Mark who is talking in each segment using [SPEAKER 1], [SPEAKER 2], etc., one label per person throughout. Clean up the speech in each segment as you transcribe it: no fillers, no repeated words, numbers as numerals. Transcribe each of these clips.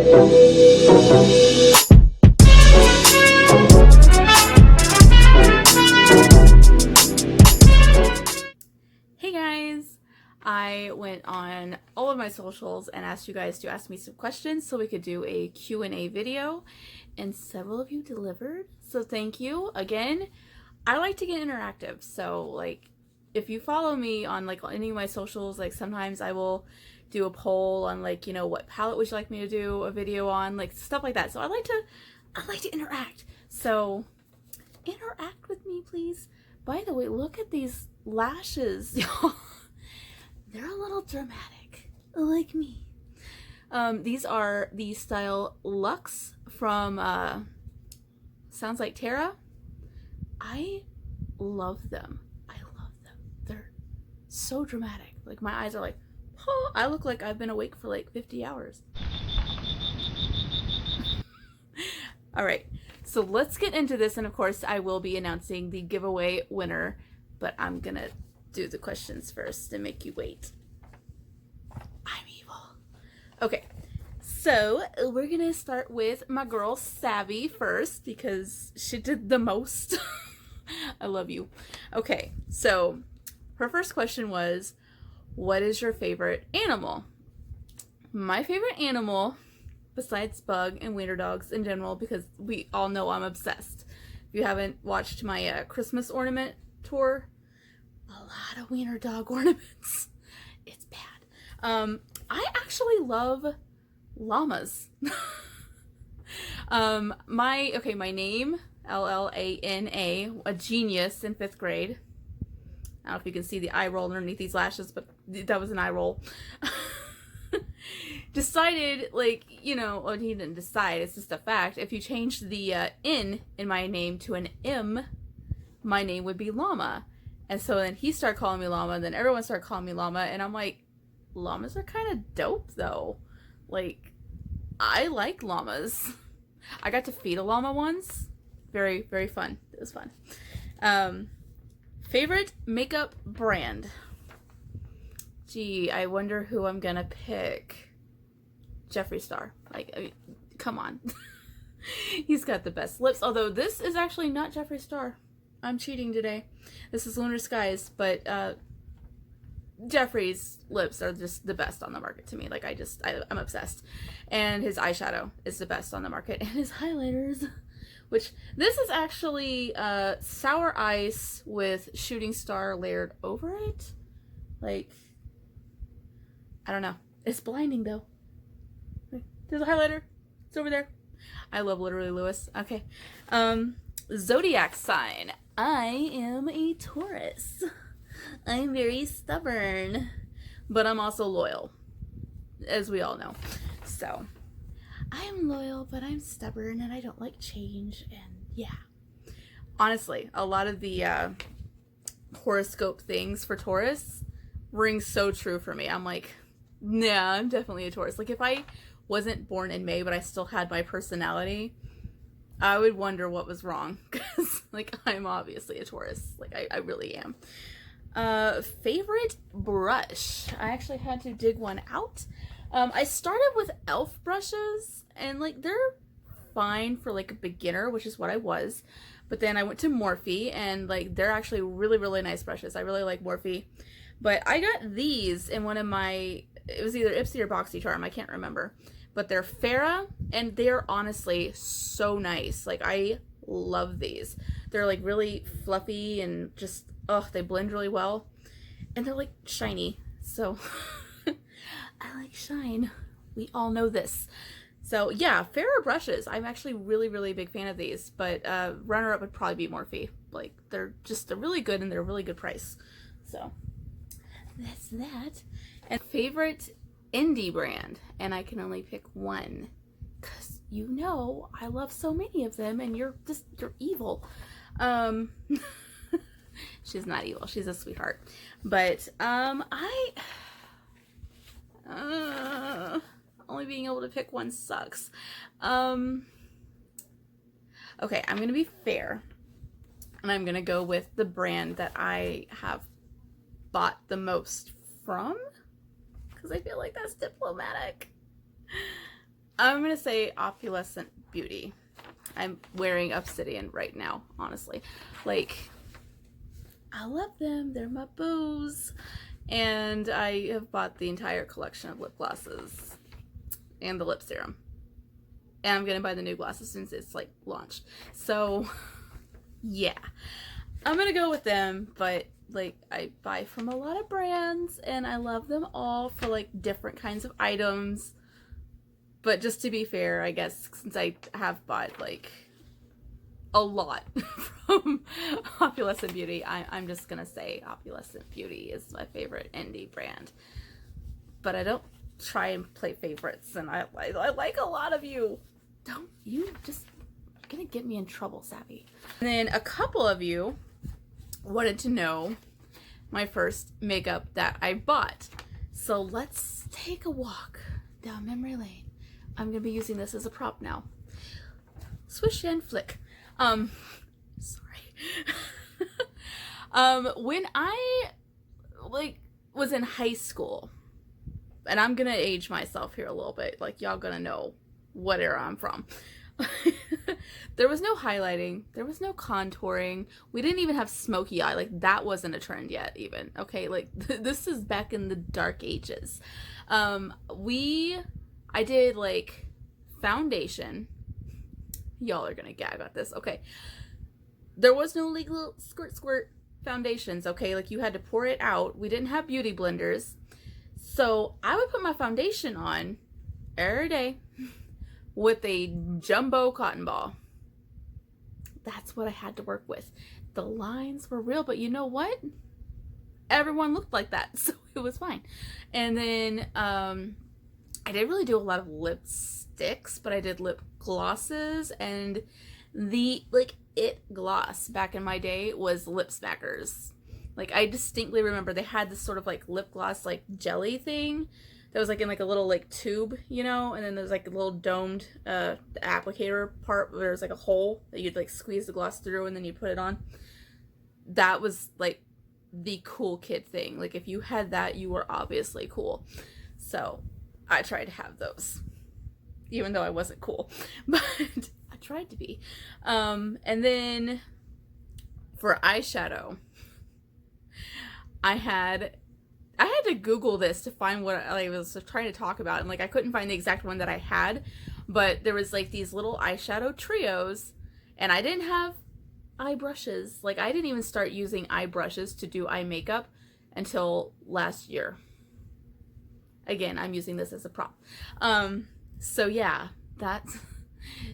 [SPEAKER 1] Hey guys! I went on all of my socials and asked you guys to ask me some questions so we could do a Q&A video, and several of you delivered, so thank you. Again, I like to get interactive, so like if you follow me on like any of my socials, like sometimes I will do a poll on like, you know, what palette would you like me to do a video on, like stuff like that. So I like to interact. So interact with me, please. By the way, look at these lashes, y'all. They're a little dramatic, like me. These are the style Luxe from Sounds Like Tara. I love them. I love them. They're so dramatic. Like my eyes are like, oh, I look like I've been awake for like 50 hours. All right, so let's get into this. And of course, I will be announcing the giveaway winner, but I'm gonna do the questions first and make you wait. I'm evil. Okay, so we're gonna start with my girl Savvy first because she did the most. I love you. Okay, so her first question was, what is your favorite animal? My favorite animal, besides bug and wiener dogs in general, because we all know I'm obsessed. If you haven't watched my Christmas ornament tour, a lot of wiener dog ornaments. It's bad. I actually love llamas. My name, L-L-A-N-A, a genius in 5th grade. I don't know if you can see the eye roll underneath these lashes, but that was an eye roll. Decided, like, you know, well, he didn't decide, it's just a fact. If you changed the N in my name to an M, my name would be Llama. And so then he started calling me Llama, and then everyone started calling me Llama, and I'm like, llamas are kind of dope, though. Like, I like llamas. I got to feed a llama once. Very, very fun. It was fun. Favorite makeup brand? Gee, I wonder who I'm gonna pick. Jeffree Star. Like, I mean, come on. He's got the best lips. Although this is actually not Jeffree Star. I'm cheating today. This is Lunar Skies, but Jeffree's lips are just the best on the market to me. Like, I'm obsessed. And his eyeshadow is the best on the market. And his highlighters, which this is actually Sour Ice with Shooting Star layered over it. Like, I don't know. It's blinding though. There's a highlighter. It's over there. I love Literally Lewis. Okay. Zodiac sign. I am a Taurus. I'm very stubborn, but I'm also loyal, as we all know. So, I am loyal, but I'm stubborn, and I don't like change, and yeah. Honestly, a lot of the horoscope things for Taurus ring so true for me. I'm like, yeah, I'm definitely a Taurus. Like, if I wasn't born in May, but I still had my personality, I would wonder what was wrong, because, like, I'm obviously a Taurus. Like, I really am. Favorite brush? I actually had to dig one out. I started with e.l.f. brushes, and, like, they're fine for, like, a beginner, which is what I was. But then I went to Morphe, and, like, they're actually really, really nice brushes. I really like Morphe. But I got these in one of my, it was either Ipsy or Boxycharm, I can't remember. But they're Farrah, and they're honestly so nice. Like, I love these. They're, like, really fluffy and just, oh, they blend really well. And they're, like, shiny. So, I like shine. We all know this. So, yeah, Farrah brushes. I'm actually really, really big fan of these. But runner-up would probably be Morphe. Like, they're really good, and they're a really good price. So, that's that. And favorite indie brand, and I can only pick one because you know I love so many of them, and you're evil. She's not evil, she's a sweetheart. But only being able to pick one sucks. Okay, I'm gonna be fair, and I'm gonna go with the brand that I have bought the most from, because I feel like that's diplomatic. I'm gonna say Opulescent Beauty. I'm wearing Obsidian right now, honestly. Like, I love them. They're my boos. And I have bought the entire collection of lip glosses and the lip serum. And I'm gonna buy the new glasses since it's like launched. So yeah, I'm gonna go with them, but like I buy from a lot of brands and I love them all for like different kinds of items. But just to be fair, I guess since I have bought like a lot from Opulescent Beauty, I'm just gonna say Opulescent Beauty is my favorite indie brand. But I don't try and play favorites, and I like a lot of you. Don't you just gonna get me in trouble, Savvy. And then a couple of you wanted to know my first makeup that I bought. So let's take a walk down memory lane. I'm gonna be using this as a prop now. Swish and flick. Sorry. When I like was in high school, and I'm gonna age myself here a little bit, like y'all gonna know what era I'm from. There was no highlighting, there was no contouring, we didn't even have smoky eye, like that wasn't a trend yet even, okay, like this is back in the dark ages. I did like foundation, y'all are gonna gag at this, okay, there was no legal squirt foundations, okay, like you had to pour it out, we didn't have beauty blenders, so I would put my foundation on every day with a jumbo cotton ball. That's what I had to work with. The lines were real, but you know what? Everyone looked like that, so it was fine. And then I didn't really do a lot of lipsticks, but I did lip glosses, and the like it gloss back in my day was Lip Smackers. Like I distinctly remember they had this sort of like lip gloss like jelly thing that was like in like a little like tube, you know, and then there's like a little domed applicator part where there's like a hole that you'd like squeeze the gloss through and then you put it on. That was like the cool kid thing. Like if you had that, you were obviously cool. So I tried to have those, even though I wasn't cool, but I tried to be. And then for eyeshadow, I had to Google this to find what I was trying to talk about, and like I couldn't find the exact one that I had, but there was like these little eyeshadow trios, and I didn't have eye brushes. Like I didn't even start using eye brushes to do eye makeup until last year. Again, I'm using this as a prop. So yeah,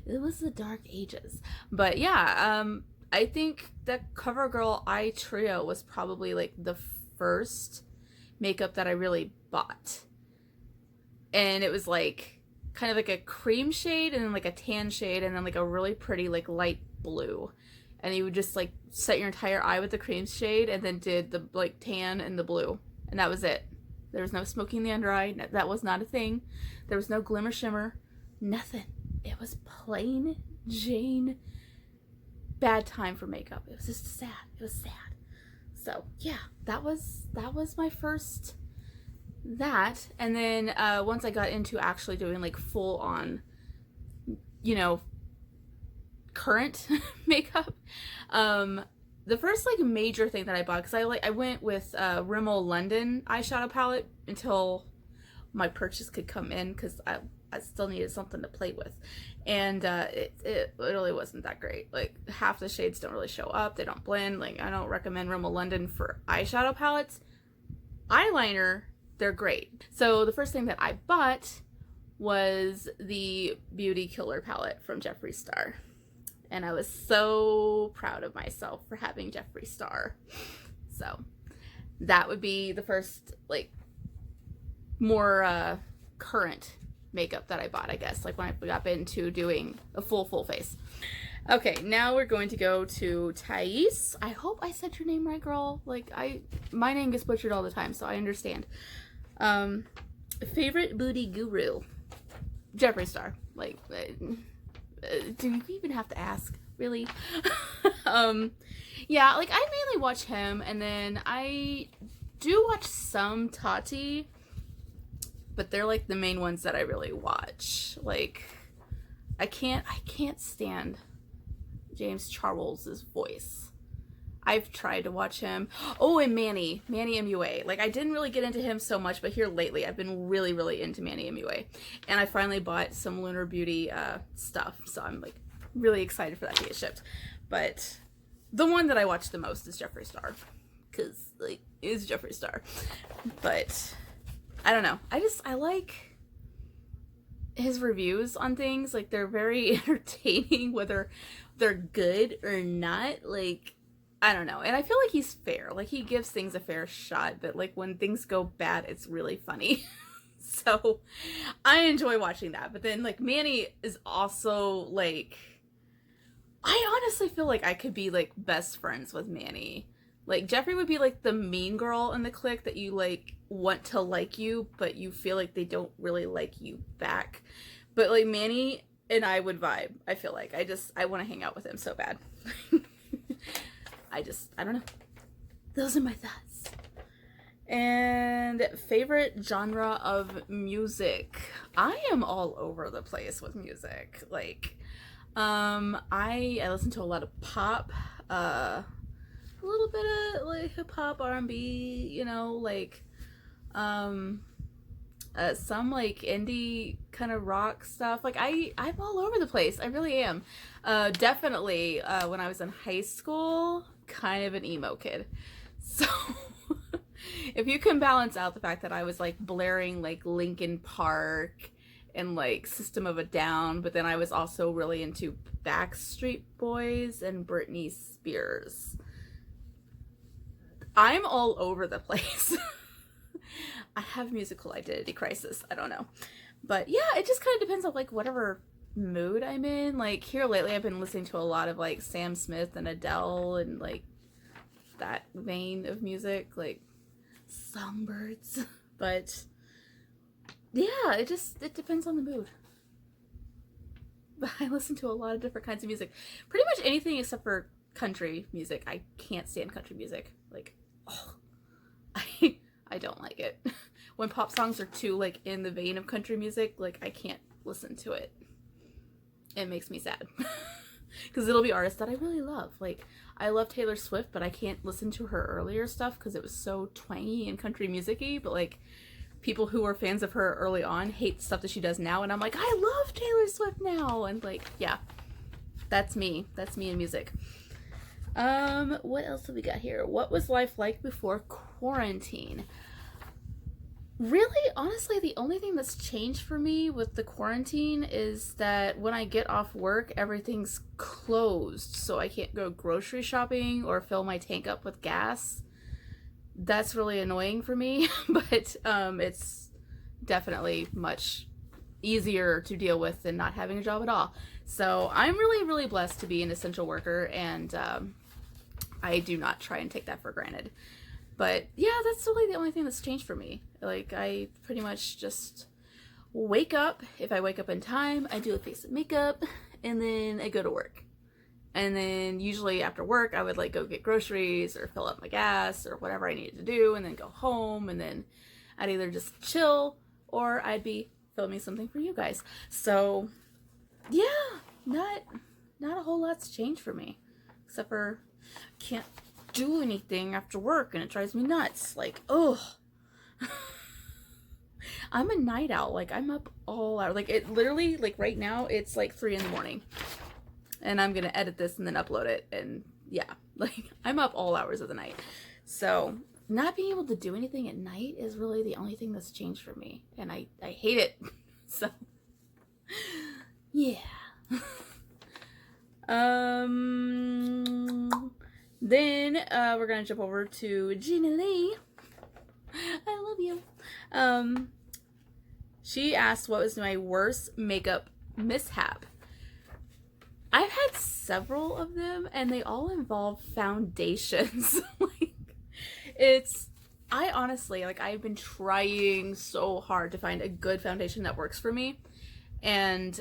[SPEAKER 1] it was the dark ages. But yeah, I think that CoverGirl eye trio was probably like the first makeup that I really bought, and it was like kind of like a cream shade and then like a tan shade and then like a really pretty like light blue, and you would just like set your entire eye with the cream shade and then did the like tan and the blue, and that was it. There was no smoking the under eye, that was not a thing. There was no glimmer shimmer, nothing. It was plain Jane bad time for makeup. It was just sad. It was sad. So yeah, that was my first that. And then once I got into actually doing like full on, you know, current makeup, the first like major thing that I bought, because I went with Rimmel London eyeshadow palette until my purchase could come in, because I still needed something to play with, and it really wasn't that great. Like half the shades don't really show up, they don't blend. Like I don't recommend Rimmel London for eyeshadow palettes. Eyeliner, they're great. So the first thing that I bought was the Beauty Killer palette from Jeffree Star, and I was so proud of myself for having Jeffree Star. So that would be the first like more current makeup that I bought, I guess, like when I got into doing a full face. Okay, now we're going to go to Thais. I hope I said your name right, girl. Like my name gets butchered all the time, so I understand. Favorite booty guru? Jeffree Star. Like, do you even have to ask? Really? Yeah, like I mainly watch him, and then I do watch some Tati. but they're like the main ones that I really watch. Like, I can't stand James Charles's voice. I've tried to watch him. Oh, and Manny MUA. Like, I didn't really get into him so much, but here lately I've been really, really into Manny MUA. And I finally bought some Lunar Beauty stuff, so I'm like really excited for that to get shipped. But the one that I watch the most is Jeffree Star, because like it's Jeffree Star. But I don't know. I like his reviews on things. Like, they're very entertaining, whether they're good or not. Like, I don't know. And I feel like he's fair. Like, he gives things a fair shot, but like when things go bad, it's really funny. So I enjoy watching that. But then like Manny is also like, I honestly feel like I could be like best friends with Manny. Like, Jeffree would be like the mean girl in the clique that you like want to like you, but you feel like they don't really like you back. But like Manny and I would vibe. I feel like I want to hang out with him so bad. I don't know. Those are my thoughts. And favorite genre of music. I am all over the place with music. Like, I listen to a lot of pop, a little bit of like hip hop, R&B, you know, like, some like indie kind of rock stuff. Like, I'm all over the place. I really am. Definitely, when I was in high school, kind of an emo kid. So if you can balance out the fact that I was like blaring like Linkin Park and like System of a Down, but then I was also really into Backstreet Boys and Britney Spears. I'm all over the place. I have musical identity crisis. I don't know. But yeah, it just kind of depends on like whatever mood I'm in. Like, here lately I've been listening to a lot of like Sam Smith and Adele and like that vein of music, like Songbirds. But yeah, it depends on the mood. But I listen to a lot of different kinds of music. Pretty much anything except for country music. I can't stand country music. Like, oh, I don't like it. When pop songs are too like in the vein of country music, like I can't listen to it. It makes me sad. Because it'll be artists that I really love. Like, I love Taylor Swift, but I can't listen to her earlier stuff because it was so twangy and country music-y. But like, people who were fans of her early on hate the stuff that she does now, and I'm like, I love Taylor Swift now. And like, yeah, that's me in music. What else have we got here? What was life like before quarantine? Really, honestly, the only thing that's changed for me with the quarantine is that when I get off work, everything's closed, so I can't go grocery shopping or fill my tank up with gas. That's really annoying for me, but it's definitely much easier to deal with than not having a job at all. So I'm really, really blessed to be an essential worker, and I do not try and take that for granted. But yeah, that's really the only thing that's changed for me. Like, I pretty much just wake up. If I wake up in time, I do a face of makeup, and then I go to work. And then usually after work, I would like go get groceries or fill up my gas or whatever I needed to do, and then go home, and then I'd either just chill or I'd be filming something for you guys. So yeah, not a whole lot's changed for me, except for can't do anything after work and it drives me nuts. Like, ugh. I'm a night owl. Like, I'm up all hours. Like, it literally, like right now it's like 3 a.m. and I'm gonna edit this and then upload it, and yeah, like I'm up all hours of the night. So not being able to do anything at night is really the only thing that's changed for me, and I hate it. So yeah. Then we're gonna jump over to Gina Lee. I love you. She asked, what was my worst makeup mishap? I've had several of them, and they all involve foundations. Like, I honestly, like, I've been trying so hard to find a good foundation that works for me. And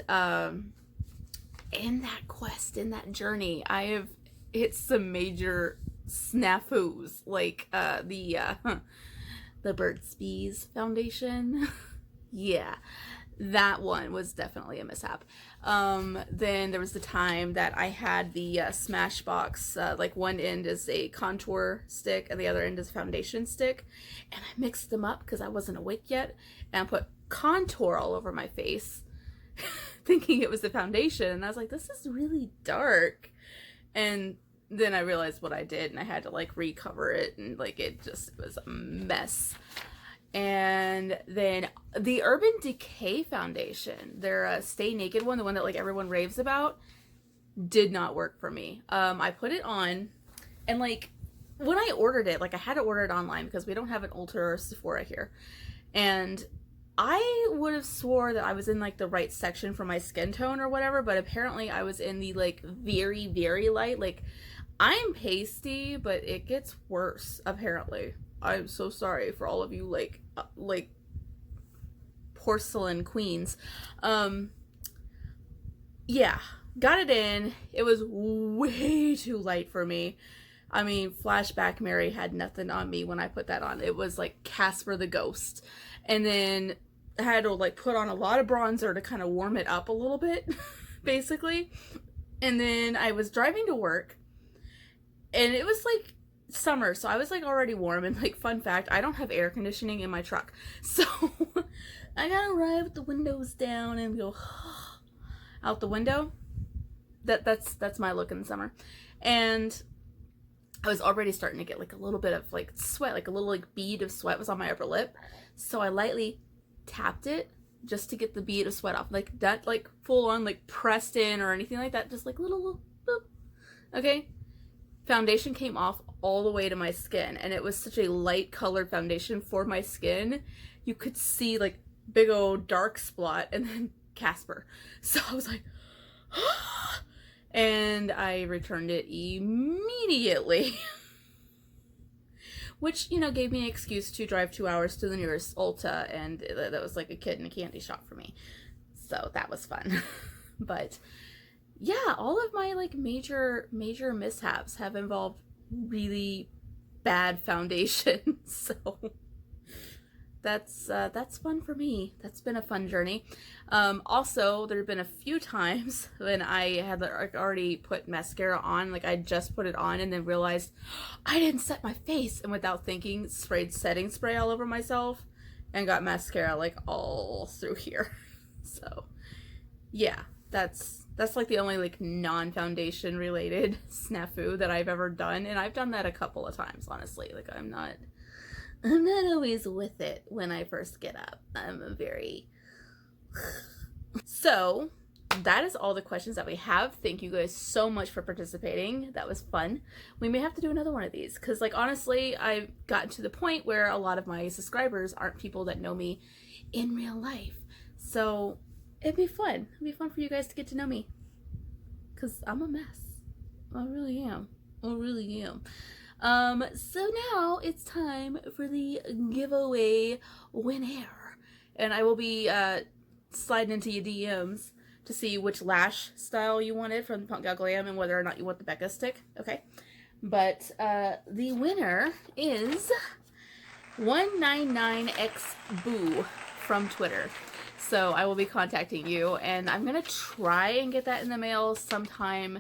[SPEAKER 1] in that quest, in that journey, I have hit some major snafus, like the Burt's Bees foundation. Yeah, that one was definitely a mishap. Then there was the time that I had the Smashbox, like one end is a contour stick and the other end is a foundation stick, and I mixed them up because I wasn't awake yet, and I put contour all over my face, thinking it was the foundation, and I was like, this is really dark, and then I realized what I did, and I had to like recover it, and like it just was a mess. And then the Urban Decay foundation, their Stay Naked one, the one that like everyone raves about, did not work for me. I put it on, and like when I ordered it, like I had to order it online because we don't have an Ulta or Sephora here, and I would have swore that I was in like the right section for my skin tone or whatever, but apparently I was in the like very, very light. Like I'm pasty, but it gets worse apparently. I'm so sorry for all of you like porcelain queens. Yeah, got it in. It was way too light for me. I mean, Flashback Mary had nothing on me when I put that on. It was like Casper the Ghost. And then I had to like put on a lot of bronzer to kind of warm it up a little bit, basically. And then I was driving to work, and it was like summer, so I was like already warm, and like fun fact, I don't have air conditioning in my truck, so I gotta ride with the windows down and go out the window. That's my look in the summer. And I was already starting to get like a little bit of like sweat, like a little like bead of sweat was on my upper lip, so I lightly tapped it just to get the bead of sweat off, like that, like full on like pressed in or anything like that, just like little boop. Okay, foundation came off all the way to my skin, and it was such a light colored foundation for my skin. You could see like big old dark spot and then Casper. So I was like, and I returned it immediately. Which, you know, gave me an excuse to drive 2 hours to the nearest Ulta, and that was like a kid in a candy shop for me. So that was fun. But yeah, all of my like major mishaps have involved really bad foundation. So that's fun for me. That's been a fun journey. Also, there have been a few times when I had like already put mascara on, like I just put it on and then realized I didn't set my face, and without thinking sprayed setting spray all over myself and got mascara like all through here. So yeah, that's like the only like non-foundation related snafu that I've ever done, and I've done that a couple of times, honestly. Like I'm not always with it when I first get up. I'm a very So that is all the questions that we have. Thank you guys so much for participating. That was fun. We may have to do another one of these because, like, honestly, I've gotten to the point where a lot of my subscribers aren't people that know me in real life. So it'd be fun. It'd be fun for you guys to get to know me because I'm a mess. I really am. I really am. So now it's time for the giveaway winner. And I will be sliding into your DMs to see which lash style you wanted from Punk Gal Glam and whether or not you want the Becca stick. Okay. But the winner is 199xboo from Twitter. So I will be contacting you, and I'm going to try and get that in the mail sometime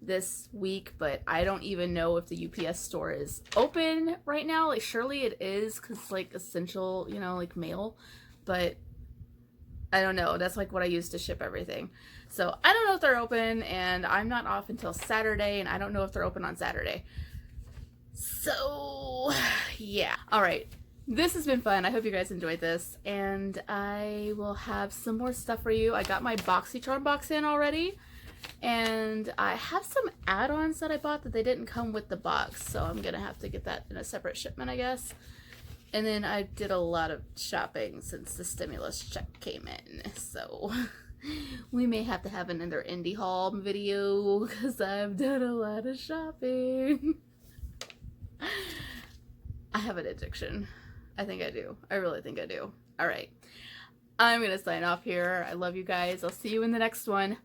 [SPEAKER 1] this week, but I don't even know if the UPS store is open right now. Like, surely it is, because it's like essential, you know, like mail, but I don't know. That's like what I use to ship everything. So I don't know if they're open, and I'm not off until Saturday, and I don't know if they're open on Saturday. So yeah. All right. This has been fun. I hope you guys enjoyed this, and I will have some more stuff for you. I got my Boxycharm box in already, and I have some add-ons that I bought that they didn't come with the box, so I'm gonna have to get that in a separate shipment, I guess. And then I did a lot of shopping since the stimulus check came in, so we may have to have another indie haul video because I've done a lot of shopping. I have an addiction. I think I do. I really think I do. All right. I'm going to sign off here. I love you guys. I'll see you in the next one.